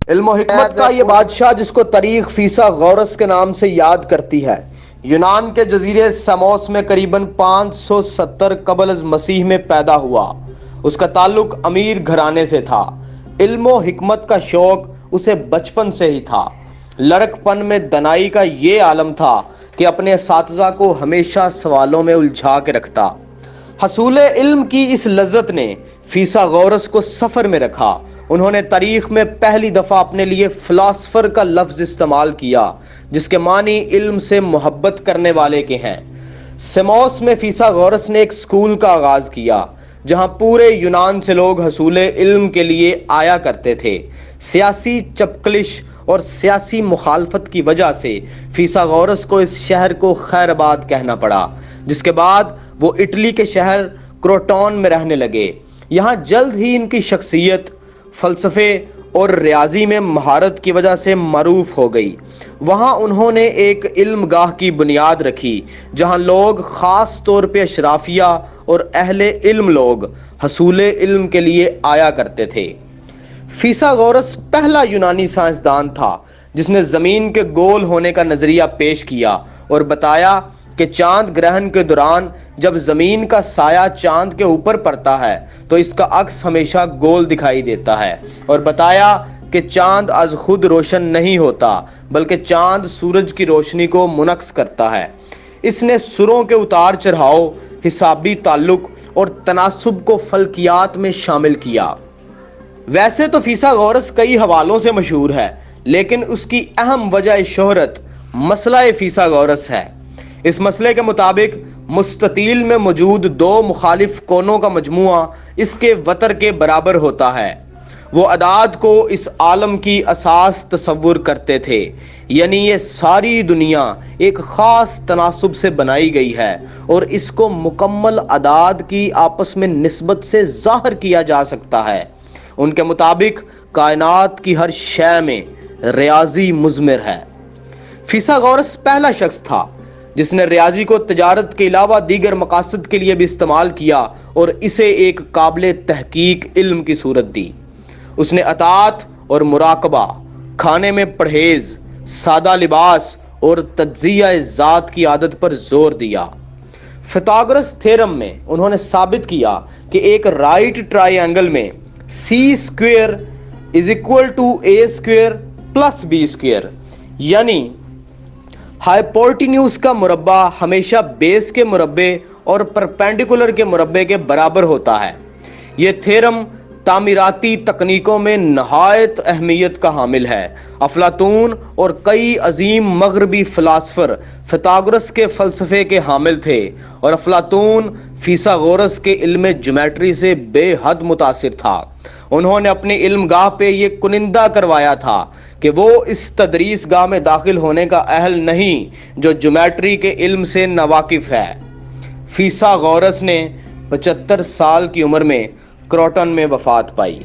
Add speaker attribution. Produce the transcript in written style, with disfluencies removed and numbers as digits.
Speaker 1: علم و حکمت کا یہ بادشاہ جس کو تاریخ فیثاغورس کے نام سے یاد کرتی ہے، یونان کے جزیرے ساموس میں قریباً 570 قبل از مسیح میں پیدا ہوا۔ اس کا تعلق امیر گھرانے سے تھا۔ علم و حکمت کا شوق اسے بچپن سے ہی تھا۔ لڑک پن میں دنائی کا یہ عالم تھا کہ اپنے اساتذہ کو ہمیشہ سوالوں میں الجھا کے رکھتا۔ حصول علم کی اس لذت نے فیثاغورس کو سفر میں رکھا۔ انہوں نے تاریخ میں پہلی دفعہ اپنے لیے فلاسفر کا لفظ استعمال کیا، جس کے معنی علم سے محبت کرنے والے کے ہیں۔ ساموس میں فیثاغورس نے ایک اسکول کا آغاز کیا، جہاں پورے یونان سے لوگ حصول علم کے لیے آیا کرتے تھے۔ سیاسی چپکلش اور سیاسی مخالفت کی وجہ سے فیثاغورس کو اس شہر کو خیر آباد کہنا پڑا، جس کے بعد وہ اٹلی کے شہر کروٹون میں رہنے لگے۔ یہاں جلد ہی ان کی شخصیت فلسفے اور ریاضی میں مہارت کی وجہ سے معروف ہو گئی۔ وہاں انہوں نے ایک علم گاہ کی بنیاد رکھی، جہاں لوگ خاص طور پہ اشرافیہ اور اہل علم لوگ حصول علم کے لیے آیا کرتے تھے۔ فیثاغورس پہلا یونانی سائنسدان تھا جس نے زمین کے گول ہونے کا نظریہ پیش کیا اور بتایا کہ چاند گرہن کے دوران جب زمین کا سایہ چاند کے اوپر پڑتا ہے تو اس کا عکس ہمیشہ گول دکھائی دیتا ہے، اور بتایا کہ چاند از خود روشن نہیں ہوتا بلکہ چاند سورج کی روشنی کو منعکس کرتا ہے۔ اس نے سروں کے اتار چڑھاؤ، حسابی تعلق اور تناسب کو فلکیات میں شامل کیا۔ ویسے تو فیثاغورس کئی حوالوں سے مشہور ہے، لیکن اس کی اہم وجہ شہرت مسئلہ فیثاغورس ہے۔ اس مسئلے کے مطابق مستطیل میں موجود دو مخالف کونوں کا مجموعہ اس کے وتر کے برابر ہوتا ہے۔ وہ اعداد کو اس عالم کی اساس تصور کرتے تھے، یعنی یہ ساری دنیا ایک خاص تناسب سے بنائی گئی ہے اور اس کو مکمل اعداد کی آپس میں نسبت سے ظاہر کیا جا سکتا ہے۔ ان کے مطابق کائنات کی ہر شے میں ریاضی مضمر ہے۔ فیثاغورس پہلا شخص تھا جس نے ریاضی کو تجارت کے علاوہ دیگر مقاصد کے لیے بھی استعمال کیا اور اسے ایک قابل تحقیق علم کی صورت دی۔ اس نے اطاعت اور مراقبہ، کھانے میں پرہیز، سادہ لباس اور تجزیہ ذات کی عادت پر زور دیا۔ فیثاغورس تھیرم میں انہوں نے ثابت کیا کہ ایک رائٹ ٹرائی اینگل میں C² = A² + B²، یعنی ہائپوٹینیوس کا مربع ہمیشہ بیس کے مربع اور پرپینڈیکولر کے مربع کے برابر ہوتا ہے۔ یہ تھیرم تعمیراتی تکنیکوں میں نہایت اہمیت کا حامل ہے۔ افلاطون اور کئی عظیم مغربی فلاسفر فیثاغورس کے فلسفے کے حامل تھے، اور افلاطون فیثاغورس کے علم جیومیٹری سے بے حد متاثر تھا۔ انہوں نے اپنی علم گاہ پہ یہ کنندہ کروایا تھا کہ وہ اس تدریس گاہ میں داخل ہونے کا اہل نہیں جو جیومیٹری کے علم سے ناواقف ہے۔ فیثاغورس نے 75 سال کی عمر میں کروٹن میں وفات پائی۔